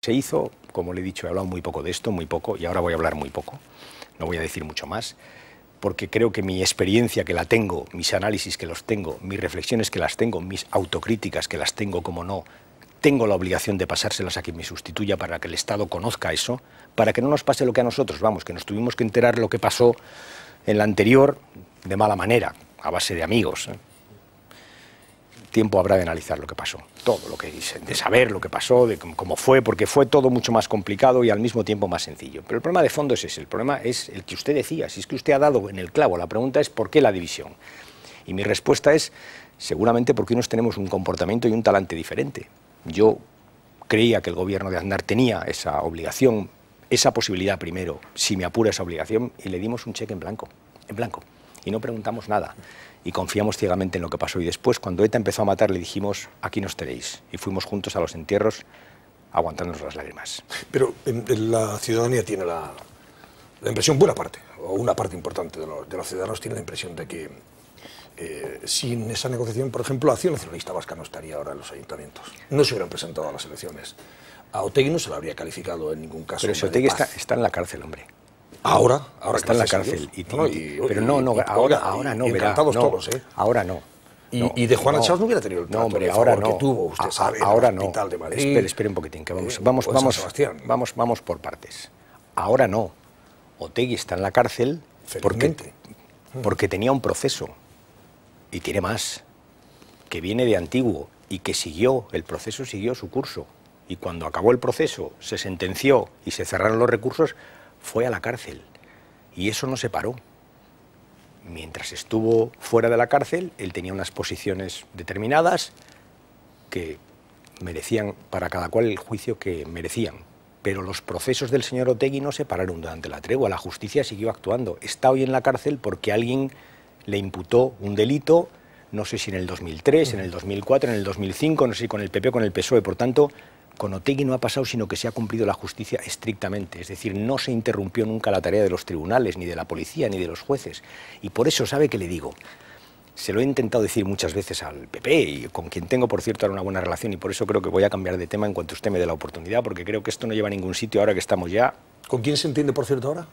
Se hizo, como le he dicho, he hablado muy poco de esto, muy poco, y ahora voy a hablar muy poco, no voy a decir mucho más, porque creo que mi experiencia que la tengo, mis análisis que los tengo, mis reflexiones que las tengo, mis autocríticas que las tengo, como no, tengo la obligación de pasárselas a quien me sustituya para que el Estado conozca eso, para que no nos pase lo que a nosotros, vamos, que nos tuvimos que enterar lo que pasó en la anterior de mala manera, a base de amigos. Tiempo habrá de analizar lo que pasó, todo lo que dice, de saber lo que pasó, de cómo fue, porque fue todo mucho más complicado y al mismo tiempo más sencillo. Pero el problema de fondo es ese, el problema es el que usted decía, si es que usted ha dado en el clavo, la pregunta es ¿por qué la división? Y mi respuesta es seguramente porque unos tenemos un comportamiento y un talante diferente. Yo creía que el gobierno de Aznar tenía esa obligación, esa posibilidad primero, si me apura esa obligación, y le dimos un cheque en blanco, y no preguntamos nada. Y confiamos ciegamente en lo que pasó. Y después, cuando ETA empezó a matar, le dijimos, aquí nos tenéis. Y fuimos juntos a los entierros, aguantándonos las lágrimas. Pero la ciudadanía tiene la impresión, buena parte, o una parte importante de los ciudadanos tiene la impresión de que sin esa negociación, por ejemplo, Acción Nacionalista Vasca no estaría ahora en los ayuntamientos. No se hubieran presentado a las elecciones. A Otegi no se lo habría calificado en ningún caso. Pero si Otegi está en la cárcel, hombre. Ahora está en la cárcel. Pero no, ahora no, verá. Encantados todos, ¿eh? Ahora no. Y de Juan Achás no hubiera tenido el trato de favor que tuvo, usted sabe, ahora en el Hospital de Madrid. Espere un poquitín, que vamos por partes. Ahora no. Otegi está en la cárcel porque tenía un proceso, y tiene más, que viene de antiguo, y que el proceso siguió su curso. Y cuando acabó el proceso, se sentenció y se cerraron los recursos, fue a la cárcel, y eso no se paró. Mientras estuvo fuera de la cárcel, él tenía unas posiciones determinadas que merecían para cada cual el juicio que merecían. Pero los procesos del señor Otegi no se pararon durante la tregua, la justicia siguió actuando. Está hoy en la cárcel porque alguien le imputó un delito, no sé si en el 2003, en el 2004, en el 2005, no sé si con el PP o con el PSOE, por tanto, con Otegi no ha pasado, sino que se ha cumplido la justicia estrictamente. Es decir, no se interrumpió nunca la tarea de los tribunales, ni de la policía, ni de los jueces. Y por eso, ¿sabe qué le digo? Se lo he intentado decir muchas veces al PP, y con quien tengo, por cierto, ahora una buena relación, y por eso creo que voy a cambiar de tema en cuanto usted me dé la oportunidad, porque creo que esto no lleva a ningún sitio ahora que estamos ya... ¿Con quién se entiende, por cierto, ahora?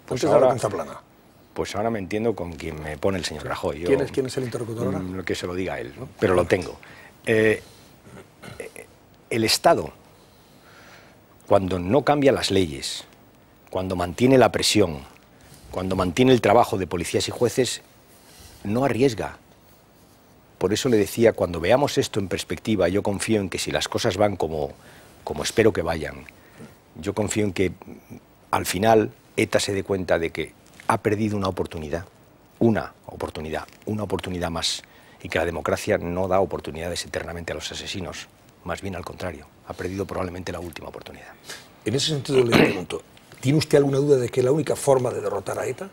Pues ahora me entiendo con quien me pone el señor Rajoy. ¿Quién es el interlocutor ahora? Que se lo diga a él, ¿no? Pero lo tengo. El Estado, cuando no cambia las leyes, cuando mantiene la presión, cuando mantiene el trabajo de policías y jueces, no arriesga. Por eso le decía, cuando veamos esto en perspectiva, yo confío en que si las cosas van como espero que vayan, yo confío en que al final ETA se dé cuenta de que ha perdido una oportunidad más, y que la democracia no da oportunidades eternamente a los asesinos, más bien al contrario, ha perdido probablemente la última oportunidad. En ese sentido le pregunto, ¿tiene usted alguna duda de que la única forma de derrotar a ETA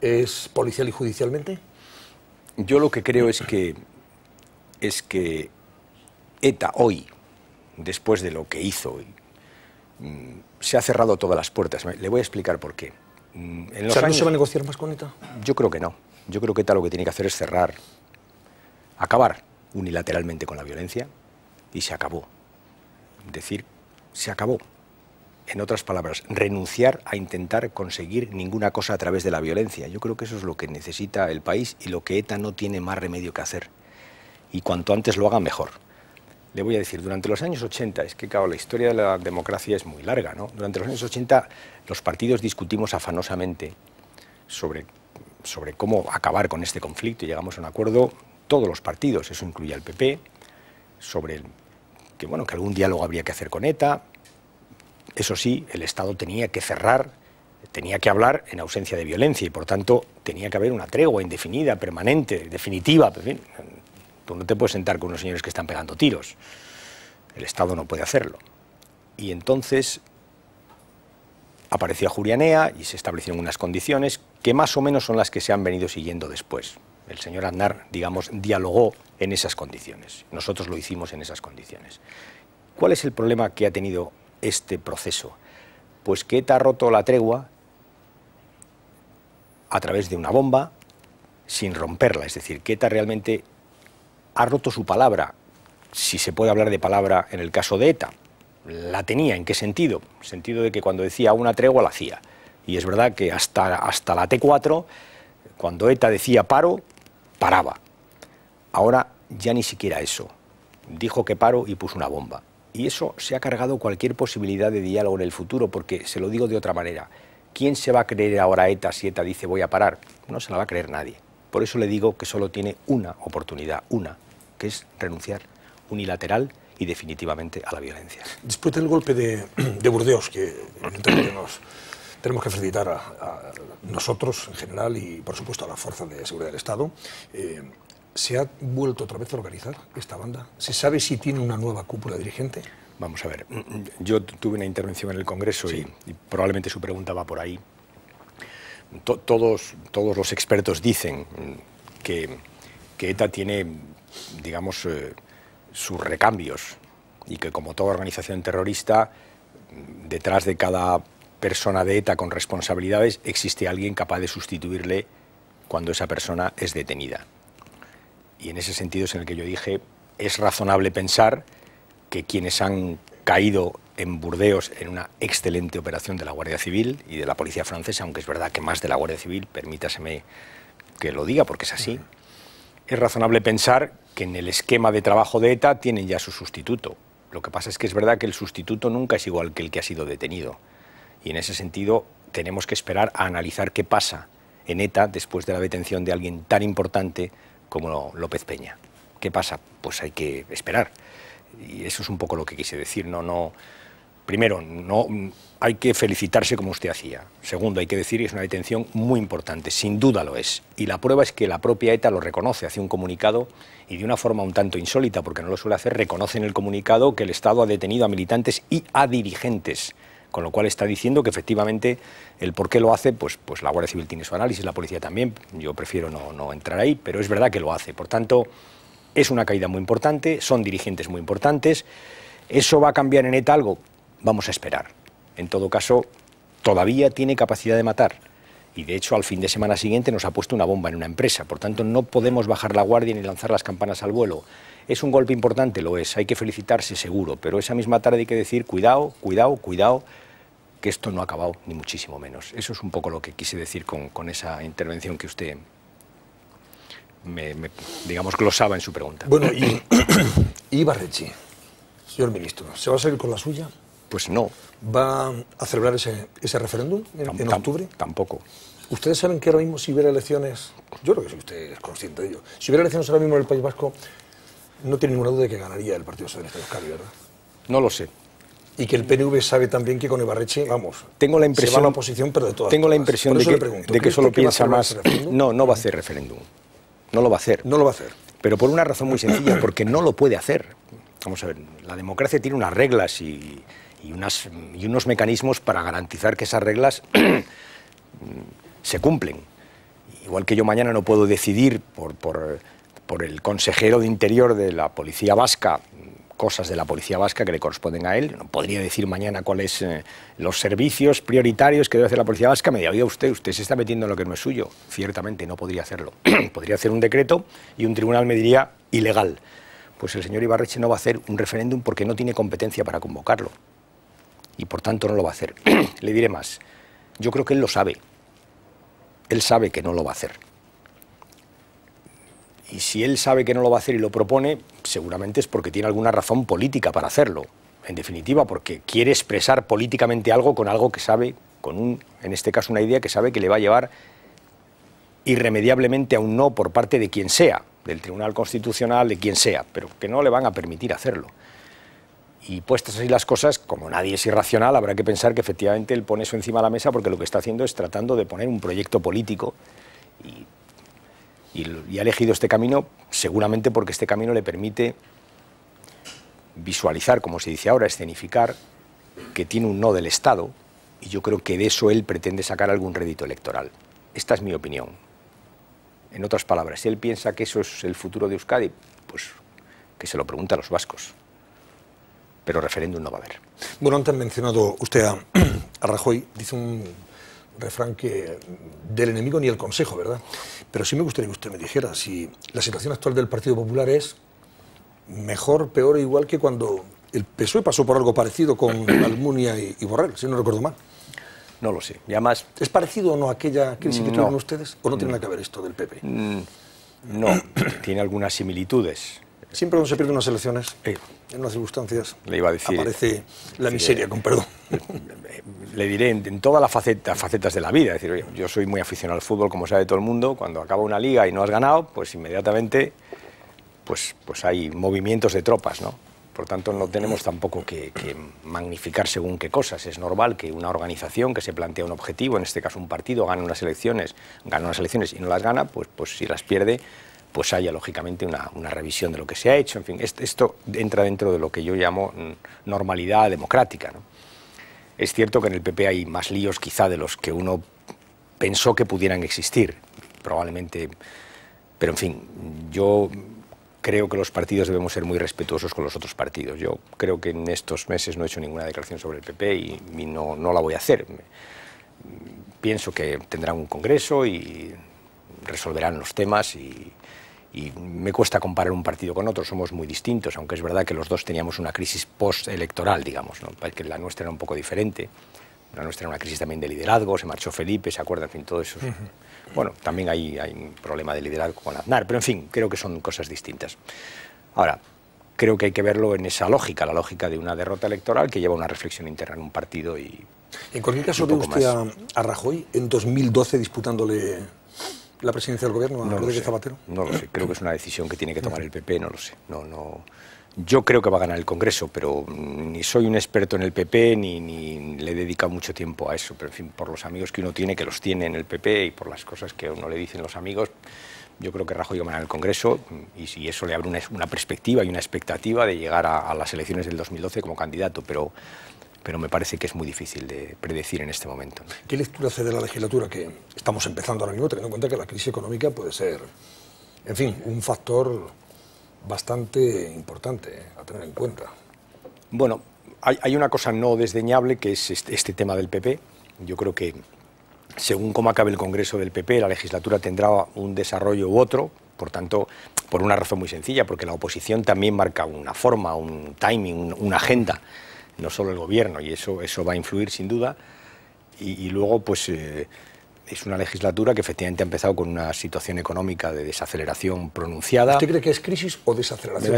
es policial y judicialmente? Yo lo que creo es que ETA hoy, después de lo que hizo, se ha cerrado todas las puertas. Le voy a explicar por qué. ¿No se va a negociar más con ETA? Yo creo que no. Yo creo que ETA lo que tiene que hacer es acabar unilateralmente con la violencia, y se acabó. Se acabó. En otras palabras, renunciar a intentar conseguir ninguna cosa a través de la violencia. Yo creo que eso es lo que necesita el país y lo que ETA no tiene más remedio que hacer. Y cuanto antes lo haga, mejor. Le voy a decir, durante los años 80, es que claro, la historia de la democracia es muy larga, ¿no? Durante los años 80 los partidos discutimos afanosamente sobre cómo acabar con este conflicto, y llegamos a un acuerdo, todos los partidos, eso incluye al PP, sobre que algún diálogo habría que hacer con ETA. Eso sí, el Estado tenía que cerrar, tenía que hablar en ausencia de violencia, y por tanto tenía que haber una tregua indefinida, permanente, definitiva. En fin, tú no te puedes sentar con unos señores que están pegando tiros. El Estado no puede hacerlo. Y entonces apareció Ajuria Enea y se establecieron unas condiciones que más o menos son las que se han venido siguiendo después. El señor Aznar, digamos, dialogó en esas condiciones. Nosotros lo hicimos en esas condiciones. ¿Cuál es el problema que ha tenido este proceso? Pues que ETA ha roto la tregua a través de una bomba sin romperla. Es decir, que ETA realmente ha roto su palabra, si se puede hablar de palabra en el caso de ETA. La tenía, ¿en qué sentido? En el sentido de que cuando decía una tregua la hacía. Y es verdad que hasta la T4, cuando ETA decía paro, paraba. Ahora ya ni siquiera eso. Dijo que paro y puso una bomba. Y eso se ha cargado cualquier posibilidad de diálogo en el futuro, porque se lo digo de otra manera. ¿Quién se va a creer ahora a ETA si ETA dice voy a parar? No se la va a creer nadie. Por eso le digo que solo tiene una oportunidad, una, que es renunciar unilateral y definitivamente a la violencia. Después del golpe de Burdeos, que evidentemente tenemos que felicitar a nosotros en general y por supuesto a las fuerzas de seguridad del Estado, ¿se ha vuelto otra vez a organizar esta banda? ¿Se sabe si tiene una nueva cúpula dirigente? Vamos a ver, yo tuve una intervención en el Congreso y probablemente su pregunta va por ahí. Todos los expertos dicen que ETA tiene, digamos, sus recambios y que, como toda organización terrorista, detrás de cada persona de ETA con responsabilidades existe alguien capaz de sustituirle cuando esa persona es detenida. Y en ese sentido es en el que yo dije, es razonable pensar que quienes han caído en Burdeos en una excelente operación de la Guardia Civil y de la Policía Francesa, aunque es verdad que más de la Guardia Civil, permítaseme que lo diga porque es así, es razonable pensar que en el esquema de trabajo de ETA tienen ya su sustituto. Lo que pasa es que es verdad que el sustituto nunca es igual que el que ha sido detenido. Y en ese sentido tenemos que esperar a analizar qué pasa en ETA después de la detención de alguien tan importante como López Peña. ¿Qué pasa? Pues hay que esperar. Y eso es un poco lo que quise decir. Primero, no hay que felicitarse como usted hacía. Segundo, hay que decir que es una detención muy importante, sin duda lo es. Y la prueba es que la propia ETA lo reconoce, hace un comunicado y de una forma un tanto insólita, porque no lo suele hacer, reconoce en el comunicado que el Estado ha detenido a militantes y a dirigentes, con lo cual está diciendo que efectivamente el por qué lo hace, pues la Guardia Civil tiene su análisis, la policía también, yo prefiero no entrar ahí, pero es verdad que lo hace. Por tanto, es una caída muy importante, son dirigentes muy importantes. ¿Eso va a cambiar en ETA algo? Vamos a esperar. En todo caso, todavía tiene capacidad de matar. Y de hecho, al fin de semana siguiente nos ha puesto una bomba en una empresa. Por tanto, no podemos bajar la guardia ni lanzar las campanas al vuelo. ¿Es un golpe importante? Lo es. Hay que felicitarse, seguro. Pero esa misma tarde hay que decir, cuidado, cuidado, cuidado, que esto no ha acabado, ni muchísimo menos. Eso es un poco lo que quise decir con esa intervención que usted digamos, glosaba en su pregunta. Bueno, y Ibarretxe, señor ministro, ¿se va a salir con la suya? Pues no. ¿Va a celebrar ese referéndum en octubre? Tampoco. ¿Ustedes saben que ahora mismo si hubiera elecciones, yo creo que si usted es consciente de ello, si hubiera elecciones ahora mismo en el País Vasco, no tiene ninguna duda de que ganaría el Partido Socialista de Euskadi, ¿verdad? No lo sé. Y que el PNV sabe también que con Ibarretxe, vamos, tengo la impresión, se va a la oposición, pero de todas tengo la impresión de que solo piensa más. No va a hacer referéndum. No lo va a hacer. No lo va a hacer. Pero por una razón muy sencilla, porque no lo puede hacer. Vamos a ver, la democracia tiene unas reglas y unos mecanismos para garantizar que esas reglas se cumplen. Igual que yo mañana no puedo decidir por el consejero de Interior de la Policía Vasca cosas de la Policía Vasca que le corresponden a él. No podría decir mañana cuáles los servicios prioritarios que debe hacer la Policía Vasca. Me diría, oiga, usted se está metiendo en lo que no es suyo. Ciertamente no podría hacerlo. Podría hacer un decreto y un tribunal me diría ilegal. Pues el señor Ibarretxe no va a hacer un referéndum porque no tiene competencia para convocarlo. Y por tanto no lo va a hacer. Le diré más. Yo creo que él lo sabe. Él sabe que no lo va a hacer. Y si él sabe que no lo va a hacer y lo propone, seguramente es porque tiene alguna razón política para hacerlo. En definitiva, porque quiere expresar políticamente algo con algo que sabe, en este caso una idea que sabe que le va a llevar irremediablemente a un no por parte de quien sea, del Tribunal Constitucional, de quien sea, pero que no le van a permitir hacerlo. Y puestas así las cosas, como nadie es irracional, habrá que pensar que efectivamente él pone eso encima de la mesa porque lo que está haciendo es tratando de poner un proyecto político y ha elegido este camino seguramente porque este camino le permite visualizar, como se dice ahora, escenificar que tiene un no del Estado y yo creo que de eso él pretende sacar algún rédito electoral. Esta es mi opinión. En otras palabras, si él piensa que eso es el futuro de Euskadi, pues que se lo pregunte a los vascos. Pero referéndum no va a haber. Bueno, antes ha mencionado usted a Rajoy, dice un refrán que del enemigo ni el consejo, ¿verdad? Pero sí me gustaría que usted me dijera si la situación actual del Partido Popular es mejor, peor o igual que cuando El PSOE pasó por algo parecido con Almunia y Borrell, si no recuerdo mal. No lo sé. Y además, ¿es parecido o no a aquella crisis que tuvieron ustedes? ¿O no tiene nada que ver esto del PP? No, tiene algunas similitudes. Siempre cuando se pierden unas elecciones, en unas circunstancias, le iba a decir, aparece la miseria, con perdón. Le diré en todas las facetas de la vida. Es decir, oye, yo soy muy aficionado al fútbol, como sabe todo el mundo. Cuando acaba una liga y no has ganado, pues inmediatamente pues hay movimientos de tropas, ¿no? Por tanto, no tenemos tampoco que magnificar según qué cosas. Es normal que una organización que se plantea un objetivo, en este caso un partido, gana unas elecciones y no las gana, pues si las pierde, pues haya lógicamente una revisión de lo que se ha hecho. En fin, esto entra dentro de lo que yo llamo normalidad democrática, ¿no? Es cierto que en el PP hay más líos quizá de los que uno pensó que pudieran existir, probablemente, pero en fin, yo creo que los partidos debemos ser muy respetuosos con los otros partidos. Yo creo que en estos meses no he hecho ninguna declaración sobre el PP y no la voy a hacer. Pienso que tendrán un congreso y resolverán los temas y me cuesta comparar un partido con otro, somos muy distintos, aunque es verdad que los dos teníamos una crisis postelectoral, digamos, ¿no? Que la nuestra era un poco diferente. La nuestra era una crisis también de liderazgo, se marchó Felipe, ¿se acuerdan? En fin, todo eso. Bueno, también hay un problema de liderazgo con Aznar, pero en fin, creo que son cosas distintas. Ahora, creo que hay que verlo en esa lógica, la lógica de una derrota electoral que lleva una reflexión interna en un partido y... En cualquier caso, ¿ve usted a Rajoy en 2012 disputándole la presidencia del gobierno a Rodríguez Zapatero? No lo sé, creo que es una decisión que tiene que tomar el PP, no lo sé. Yo creo que va a ganar el Congreso, pero ni soy un experto en el PP ni le he dedicado mucho tiempo a eso. Pero en fin, por los amigos que uno tiene, que los tiene en el PP, y por las cosas que a uno le dicen los amigos, yo creo que Rajoy va a ganar el Congreso y si eso le abre una perspectiva y una expectativa de llegar a las elecciones del 2012 como candidato, pero me parece que es muy difícil de predecir en este momento, ¿no? ¿Qué lectura hace de la legislatura que estamos empezando ahora mismo, teniendo en cuenta que la crisis económica puede ser, en fin, un factor bastante importante a tener en cuenta? Bueno, hay una cosa no desdeñable que es este tema del PP. Yo creo que según cómo acabe el Congreso del PP, la legislatura tendrá un desarrollo u otro, por tanto, por una razón muy sencilla, porque la oposición también marca una forma, un timing, una agenda, no solo el gobierno, y eso va a influir sin duda. Y luego, pues, es una legislatura que efectivamente ha empezado con una situación económica de desaceleración pronunciada. ¿Usted cree que es crisis o desaceleración?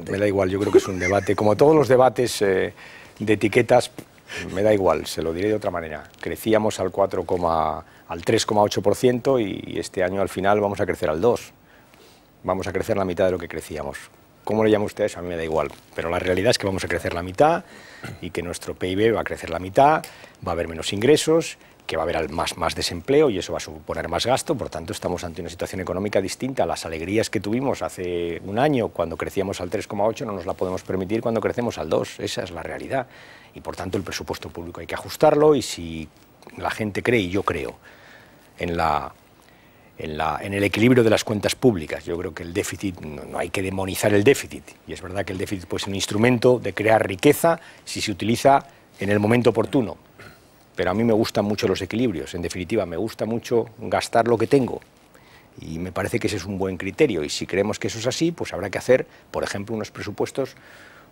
Me da igual, yo creo que es un debate, como todos los debates de etiquetas, me da igual, se lo diré de otra manera. Crecíamos al 3,8% y este año al final vamos a crecer al 2%. Vamos a crecer la mitad de lo que crecíamos. ¿Cómo le llama usted eso? A mí me da igual, pero la realidad es que vamos a crecer la mitad y que nuestro PIB va a crecer la mitad, va a haber menos ingresos, que va a haber más desempleo y eso va a suponer más gasto. Por tanto, estamos ante una situación económica distinta. Las alegrías que tuvimos hace un año cuando crecíamos al 3,8 no nos la podemos permitir cuando crecemos al 2. Esa es la realidad. Y por tanto, el presupuesto público hay que ajustarlo y si la gente cree, y yo creo, en el equilibrio de las cuentas públicas. Yo creo que el déficit, no hay que demonizar el déficit, y es verdad que el déficit puede ser un instrumento de crear riqueza si se utiliza en el momento oportuno, pero a mí me gustan mucho los equilibrios. En definitiva, me gusta mucho gastar lo que tengo y me parece que ese es un buen criterio, y si creemos que eso es así, pues habrá que hacer, por ejemplo, unos presupuestos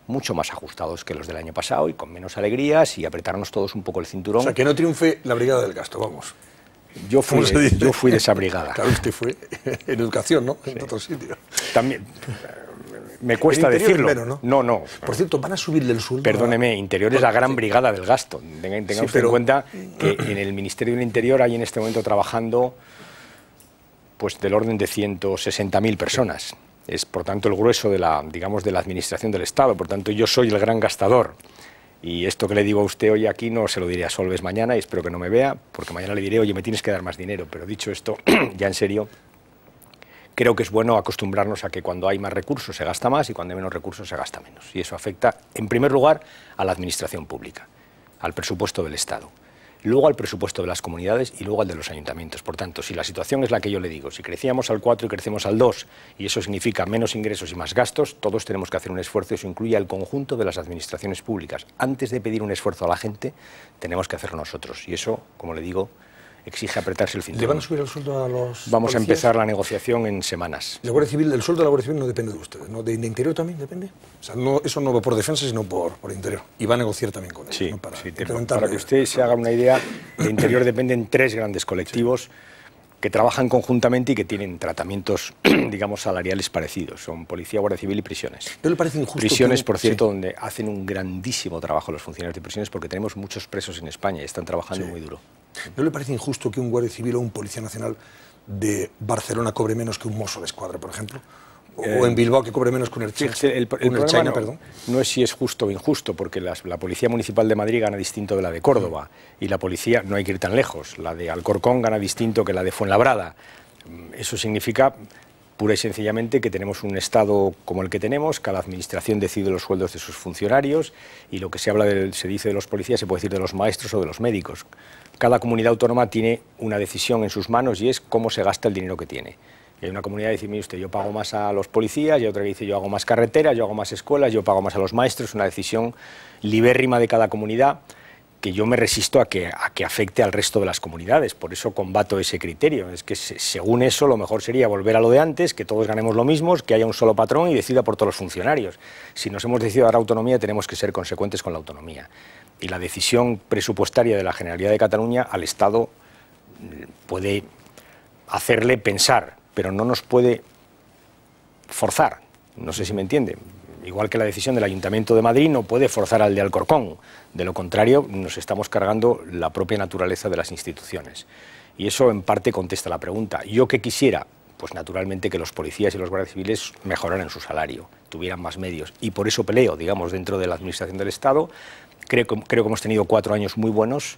mucho más ajustados que los del año pasado y con menos alegrías y apretarnos todos un poco el cinturón. O sea, que no triunfe la brigada del gasto, vamos. Yo fui de esa brigada. Claro, usted fue en educación, ¿no? En otro sitio. También, me cuesta decirlo. Primero, ¿no? No. Por cierto, ¿van a subirle el sueldo? Perdóneme, Interior es la gran brigada del gasto. Tenga usted en cuenta que en el Ministerio del Interior hay en este momento trabajando pues del orden de 160.000 personas. Es, por tanto, el grueso de la administración del Estado. Por tanto, yo soy el gran gastador. Y esto que le digo a usted hoy aquí no se lo diré a Solves mañana, y espero que no me vea, porque mañana le diré, oye, me tienes que dar más dinero. Pero dicho esto, ya en serio, creo que es bueno acostumbrarnos a que cuando hay más recursos se gasta más y cuando hay menos recursos se gasta menos. Y eso afecta, en primer lugar, a la administración pública, al presupuesto del Estado, luego al presupuesto de las comunidades y luego al de los ayuntamientos. Por tanto, si la situación es la que yo le digo, si crecíamos al 4 y crecemos al 2, y eso significa menos ingresos y más gastos, todos tenemos que hacer un esfuerzo, y eso incluye al conjunto de las administraciones públicas. Antes de pedir un esfuerzo a la gente, tenemos que hacerlo nosotros. Y eso, como le digo, exige apretarse el cinturón. ¿Le van a subir el sueldo a los Vamos policías? a empezar la negociación en semanas. La Guardia Civil, el sueldo de la Guardia Civil no depende de ustedes, ¿no? ¿De Interior también depende? O sea, no, eso no va por defensa, sino por Interior. Y va a negociar también con ellos, Sí, ¿no? para que usted se haga una idea, de Interior dependen 3 grandes colectivos que trabajan conjuntamente y que tienen tratamientos, digamos, salariales parecidos. Son Policía, Guardia Civil y Prisiones. ¿No le parece injusto? Prisiones, por cierto, donde hacen un grandísimo trabajo los funcionarios de prisiones, porque tenemos muchos presos en España y están trabajando muy duro. ¿No le parece injusto que un Guardia Civil o un Policía Nacional de Barcelona cobre menos que un mozo de escuadra, por ejemplo? O en Bilbao que cobre menos que un Ertzaina. El problema no es si es justo o injusto, porque la Policía Municipal de Madrid gana distinto de la de Córdoba, y la policía, no hay que ir tan lejos, la de Alcorcón gana distinto que la de Fuenlabrada. Eso significa pura y sencillamente que tenemos un Estado como el que tenemos, cada administración decide los sueldos de sus funcionarios, y lo que se dice de los policías se puede decir de los maestros o de los médicos. Cada comunidad autónoma tiene una decisión en sus manos y es cómo se gasta el dinero que tiene. Y hay una comunidad que dice, mire usted, yo pago más a los policías, y otra que dice, yo hago más carreteras, yo hago más escuelas, yo pago más a los maestros. Es una decisión libérrima de cada comunidad que yo me resisto a que afecte al resto de las comunidades. Por eso combato ese criterio. Es que según eso lo mejor sería volver a lo de antes, que todos ganemos lo mismo, que haya un solo patrón y decida por todos los funcionarios. Si nos hemos decidido dar autonomía, tenemos que ser consecuentes con la autonomía. Y la decisión presupuestaria de la Generalidad de Cataluña al Estado puede hacerle pensar, pero no nos puede forzar. No sé si me entiende. Igual que la decisión del Ayuntamiento de Madrid no puede forzar al de Alcorcón. De lo contrario, nos estamos cargando la propia naturaleza de las instituciones. Y eso en parte contesta la pregunta. ¿Yo qué quisiera? Pues naturalmente que los policías y los guardias civiles mejoraran su salario, tuvieran más medios. Y por eso peleo, digamos, dentro de la Administración del Estado. Creo que hemos tenido 4 años muy buenos.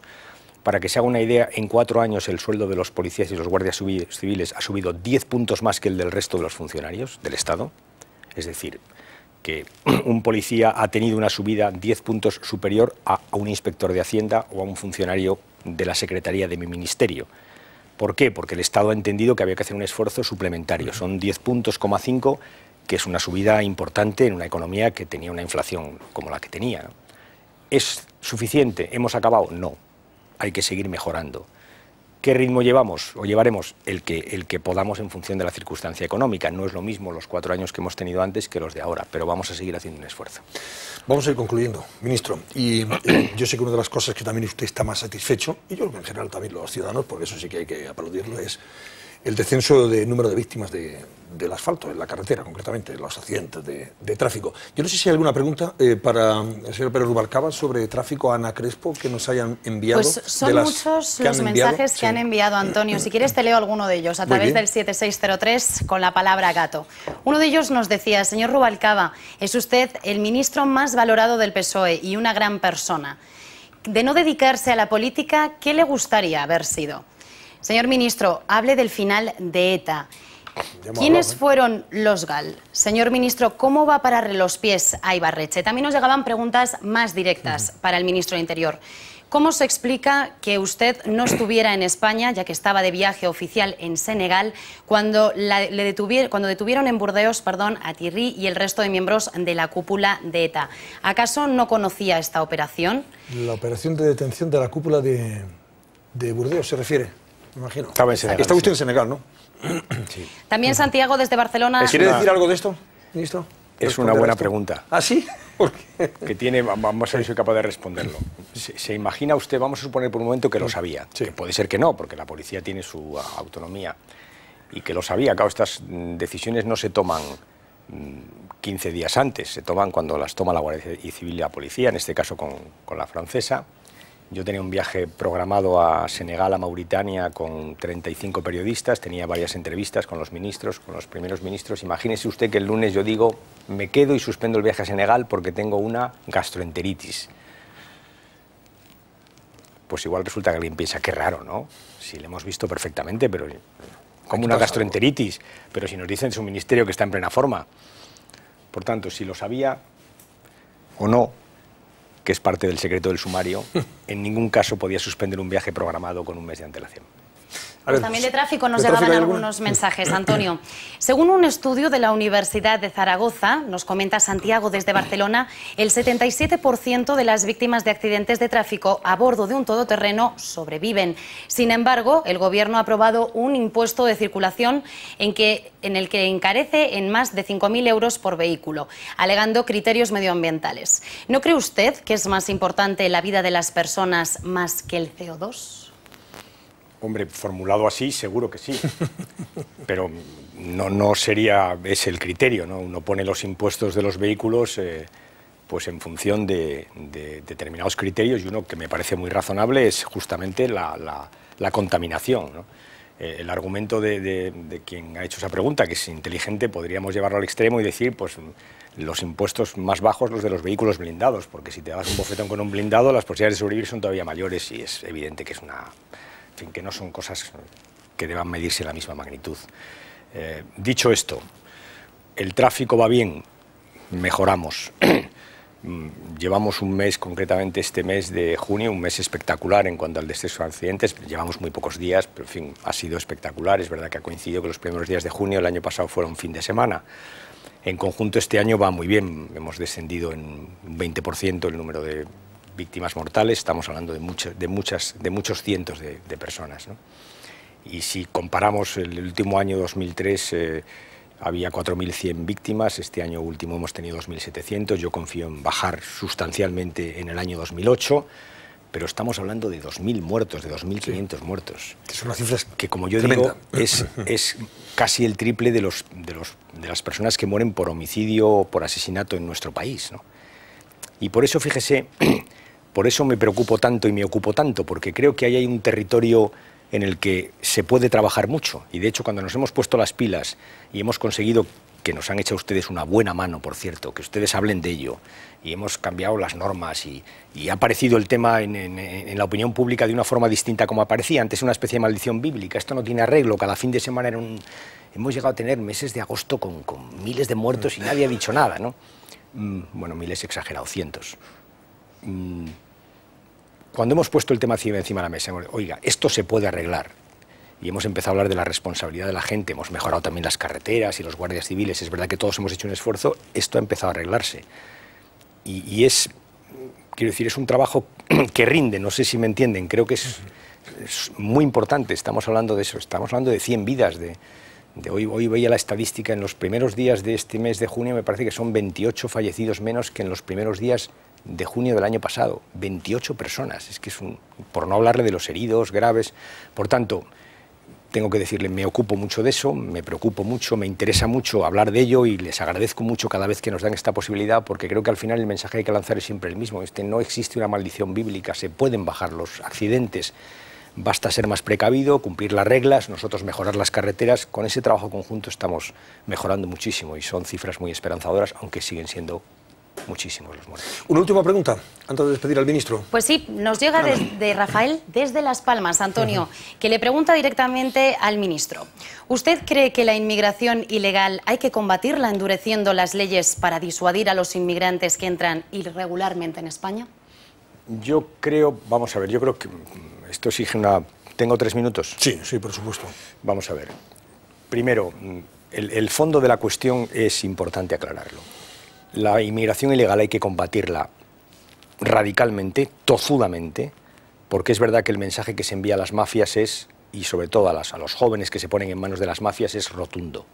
Para que se haga una idea, en 4 años el sueldo de los policías y los guardias civiles ha subido 10 puntos más que el del resto de los funcionarios del Estado. Es decir, que un policía ha tenido una subida 10 puntos superior a un inspector de Hacienda o a un funcionario de la Secretaría de mi ministerio. ¿Por qué? Porque el Estado ha entendido que había que hacer un esfuerzo suplementario. Son 10,5 puntos, que es una subida importante en una economía que tenía una inflación como la que tenía, ¿no? ¿Es suficiente? ¿Hemos acabado? No. Hay que seguir mejorando. ¿Qué ritmo llevamos o llevaremos? El que podamos en función de la circunstancia económica. No es lo mismo los 4 años que hemos tenido antes que los de ahora, pero vamos a seguir haciendo un esfuerzo. Vamos a ir concluyendo, ministro. Y yo sé que una de las cosas que también usted está más satisfecho, y yo creo que en general también los ciudadanos, porque eso sí que hay que aplaudirlo, es el descenso de número de víctimas del asfalto, en la carretera, concretamente, los accidentes de tráfico. Yo no sé si hay alguna pregunta para el señor Pérez Rubalcaba sobre tráfico, Ana Crespo, que nos hayan enviado. Pues son muchos los mensajes que han enviado, Antonio. Si quieres te leo alguno de ellos a través del 7603 con la palabra gato. Uno de ellos nos decía, señor Rubalcaba, es usted el ministro más valorado del PSOE y una gran persona. De no dedicarse a la política, ¿qué le gustaría haber sido? Señor ministro, hable del final de ETA. ¿Quiénes fueron los GAL? Señor ministro, ¿cómo va a pararle los pies a Ibarretxe? También nos llegaban preguntas más directas para el ministro de Interior. ¿Cómo se explica que usted no estuviera en España, ya que estaba de viaje oficial en Senegal, cuando detuvieron en Burdeos a Thierry y el resto de miembros de la cúpula de ETA? ¿Acaso no conocía esta operación? La operación de detención de la cúpula de Burdeos se refiere. Me imagino. Estaba en Senegal. Está usted en Senegal, ¿no? Sí. También Santiago desde Barcelona. ¿Quiere decir algo de esto, ministro? Es una buena pregunta. ¿Ah, sí? ¿Por qué? Que tiene, vamos a ver si soy capaz de responderlo. ¿Se imagina usted, vamos a suponer por un momento que lo sabía? Sí. Que puede ser que no, porque la policía tiene su autonomía. Y que lo sabía. Claro, estas decisiones no se toman 15 días antes, se toman cuando las toma la Guardia Civil y la policía, en este caso con la francesa. Yo tenía un viaje programado a Senegal, a Mauritania, con 35 periodistas, tenía varias entrevistas con los ministros, con los primeros ministros. Imagínese usted que el lunes yo digo, me quedo y suspendo el viaje a Senegal porque tengo una gastroenteritis. Pues igual resulta que alguien piensa, qué raro, ¿no? Si le hemos visto perfectamente, pero como una gastroenteritis, pero si nos dicen su ministerio que está en plena forma. Por tanto, si lo sabía o no, que es parte del secreto del sumario, en ningún caso podía suspender un viaje programado con un mes de antelación. Pues también de tráfico nos llegaban algunos mensajes, Antonio. Según un estudio de la Universidad de Zaragoza, nos comenta Santiago desde Barcelona, el 77% de las víctimas de accidentes de tráfico a bordo de un todoterreno sobreviven. Sin embargo, el Gobierno ha aprobado un impuesto de circulación en el que encarece en más de 5.000 euros por vehículo, alegando criterios medioambientales. ¿No cree usted que es más importante la vida de las personas más que el CO2? Hombre, formulado así, seguro que sí, pero no sería ese el criterio, ¿no? Uno pone los impuestos de los vehículos pues en función de determinados criterios, y uno que me parece muy razonable es justamente la contaminación, ¿no? El argumento de quien ha hecho esa pregunta, que es inteligente, podríamos llevarlo al extremo y decir, pues los impuestos más bajos los de los vehículos blindados, porque si te das un bofetón con un blindado, las posibilidades de sobrevivir son todavía mayores, y es evidente que es una... En fin, que no son cosas que deban medirse en la misma magnitud. Dicho esto, el tráfico va bien, mejoramos. Llevamos un mes, concretamente este mes de junio, un mes espectacular en cuanto al descenso de accidentes. Llevamos muy pocos días, pero en fin, ha sido espectacular. Es verdad que ha coincidido que los primeros días de junio, el año pasado, fueron fin de semana. En conjunto, este año va muy bien. Hemos descendido en un 20% el número de víctimas mortales. Estamos hablando de muchos cientos de personas, ¿no? Y si comparamos el último año 2003, había 4.100 víctimas, este año último hemos tenido 2.700, yo confío en bajar sustancialmente en el año 2008, pero estamos hablando de 2.000 muertos, de 2.500 muertos. Que son unas cifras que, como yo digo, es casi el triple de las personas que mueren por homicidio o por asesinato en nuestro país, ¿no? Y por eso, fíjese, por eso me preocupo tanto y me ocupo tanto, porque creo que ahí hay un territorio en el que se puede trabajar mucho. Y de hecho, cuando nos hemos puesto las pilas y hemos conseguido, que nos han hecho ustedes una buena mano, por cierto, que ustedes hablen de ello, y hemos cambiado las normas y ha aparecido el tema en la opinión pública de una forma distinta como aparecía. Antes una especie de maldición bíblica, esto no tiene arreglo, cada fin de semana era un... Hemos llegado a tener meses de agosto con miles de muertos y nadie ha dicho nada, ¿no? Bueno, miles exagerados, cientos. Cuando hemos puesto el tema encima de la mesa, oiga, esto se puede arreglar, y hemos empezado a hablar de la responsabilidad de la gente, hemos mejorado también las carreteras y los guardias civiles, es verdad que todos hemos hecho un esfuerzo, esto ha empezado a arreglarse. Y es, quiero decir, es un trabajo que rinde, no sé si me entienden, creo que es muy importante, estamos hablando de eso, estamos hablando de 100 vidas, hoy veía la estadística, en los primeros días de este mes de junio me parece que son 28 fallecidos menos que en los primeros días de junio del año pasado, 28 personas, es que es por no hablarle de los heridos graves. Por tanto, tengo que decirle, me ocupo mucho de eso, me preocupo mucho, me interesa mucho hablar de ello y les agradezco mucho cada vez que nos dan esta posibilidad, porque creo que al final el mensaje que hay que lanzar es siempre el mismo, no existe una maldición bíblica, se pueden bajar los accidentes, basta ser más precavido, cumplir las reglas, nosotros mejorar las carreteras. Con ese trabajo conjunto estamos mejorando muchísimo y son cifras muy esperanzadoras, aunque siguen siendo muchísimos los muertos. Una última pregunta, antes de despedir al ministro. Pues sí, nos llega de Rafael desde Las Palmas, Antonio, que le pregunta directamente al ministro. ¿Usted cree que la inmigración ilegal hay que combatirla endureciendo las leyes para disuadir a los inmigrantes que entran irregularmente en España? Yo creo, vamos a ver, yo creo que esto exige una... ¿Tengo 3 minutos? Sí, sí, por supuesto. Vamos a ver. Primero, el fondo de la cuestión es importante aclararlo. La inmigración ilegal hay que combatirla radicalmente, tozudamente, porque es verdad que el mensaje que se envía a las mafias es, y sobre todo a los jóvenes que se ponen en manos de las mafias, es rotundo.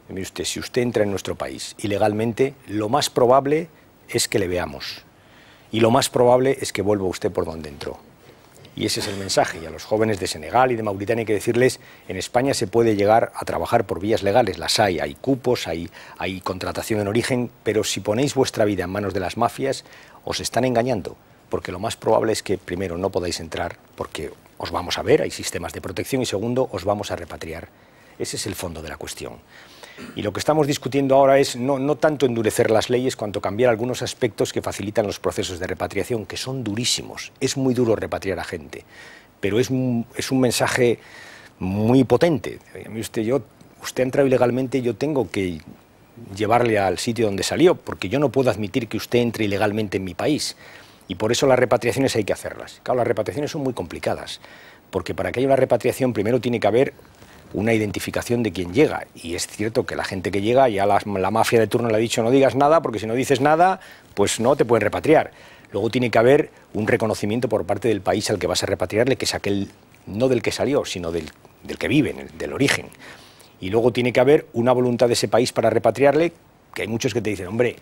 Mire usted, si usted entra en nuestro país ilegalmente, lo más probable es que le veamos. Y lo más probable es que vuelva usted por donde entró. Y ese es el mensaje. Y a los jóvenes de Senegal y de Mauritania hay que decirles, en España se puede llegar a trabajar por vías legales, las hay cupos, hay contratación en origen, pero si ponéis vuestra vida en manos de las mafias, os están engañando, porque lo más probable es que, primero, no podáis entrar, porque os vamos a ver, hay sistemas de protección, y segundo, os vamos a repatriar. Ese es el fondo de la cuestión. Y lo que estamos discutiendo ahora es no tanto endurecer las leyes, cuanto cambiar algunos aspectos que facilitan los procesos de repatriación, que son durísimos. Es muy duro repatriar a gente, pero es un mensaje muy potente. Usted ha entrado ilegalmente, yo tengo que llevarle al sitio donde salió, porque yo no puedo admitir que usted entre ilegalmente en mi país. Y por eso las repatriaciones hay que hacerlas. Claro, las repatriaciones son muy complicadas, porque para que haya una repatriación primero tiene que haber una identificación de quién llega. Y es cierto que la gente que llega, ya la mafia de turno le ha dicho no digas nada, porque si no dices nada, pues no te pueden repatriar. Luego tiene que haber un reconocimiento por parte del país al que vas a repatriarle, que es aquel, no del que salió, sino del que vive, del origen. Y luego tiene que haber una voluntad de ese país para repatriarle, que hay muchos que te dicen, hombre,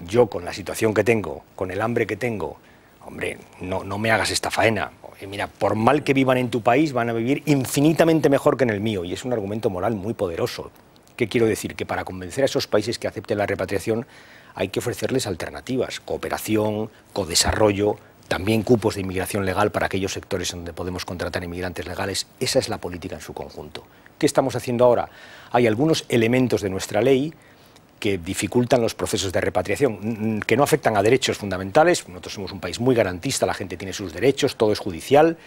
yo con la situación que tengo, con el hambre que tengo, hombre, no me hagas esta faena. Mira, por mal que vivan en tu país, van a vivir infinitamente mejor que en el mío. Y es un argumento moral muy poderoso. ¿Qué quiero decir? Que para convencer a esos países que acepten la repatriación hay que ofrecerles alternativas, cooperación, codesarrollo, también cupos de inmigración legal para aquellos sectores donde podemos contratar inmigrantes legales. Esa es la política en su conjunto. ¿Qué estamos haciendo ahora? Hay algunos elementos de nuestra ley que dificultan los procesos de repatriación, que no afectan a derechos fundamentales. Nosotros somos un país muy garantista, la gente tiene sus derechos, todo es judicial,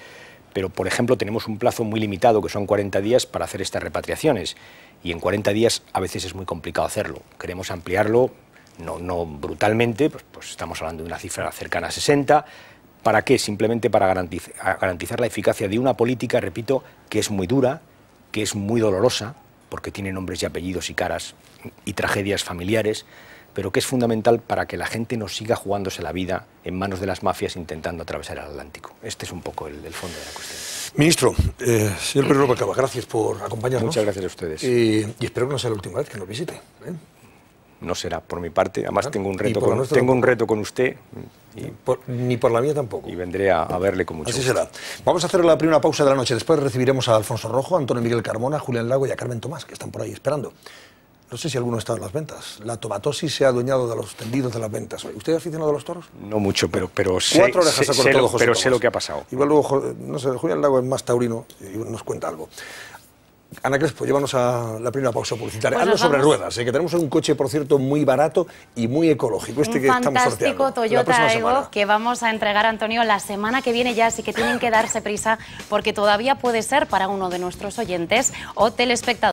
pero, por ejemplo, tenemos un plazo muy limitado, que son 40 días, para hacer estas repatriaciones, y en 40 días a veces es muy complicado hacerlo. Queremos ampliarlo, no brutalmente, pues estamos hablando de una cifra cercana a 60. ¿Para qué? Simplemente para garantizar la eficacia de una política, repito, que es muy dura, que es muy dolorosa, porque tiene nombres y apellidos y caras y tragedias familiares, pero que es fundamental para que la gente no siga jugándose la vida en manos de las mafias intentando atravesar el Atlántico. Este es un poco el fondo de la cuestión. Ministro, señor Pérez Rubalcaba, gracias por acompañarnos. Muchas gracias a ustedes. Y espero que no sea la última vez que nos visite. No será por mi parte, además tengo un reto con usted. Ni por la mía tampoco. Y vendré a verle con mucho gusto. Así será. Vamos a hacer la primera pausa de la noche. Después recibiremos a Alfonso Rojo, a Antonio Miguel Carmona, a Julián Lago y a Carmen Tomás, que están por ahí esperando. No sé si alguno está en las ventas. La tomatosis se ha adueñado de los tendidos de las ventas. ¿Usted es aficionado a los toros? No mucho, pero sé lo que ha pasado. Igual luego, no sé, Julián Lago es más taurino y nos cuenta algo. Ana Crespo, llévanos a la primera pausa publicitaria. Hazlo sobre ruedas, que tenemos un coche, por cierto, muy barato y muy ecológico. Un fantástico Toyota Aygo que vamos a entregar a Antonio la semana que viene ya, así que tienen que darse prisa porque todavía puede ser para uno de nuestros oyentes o telespectadores.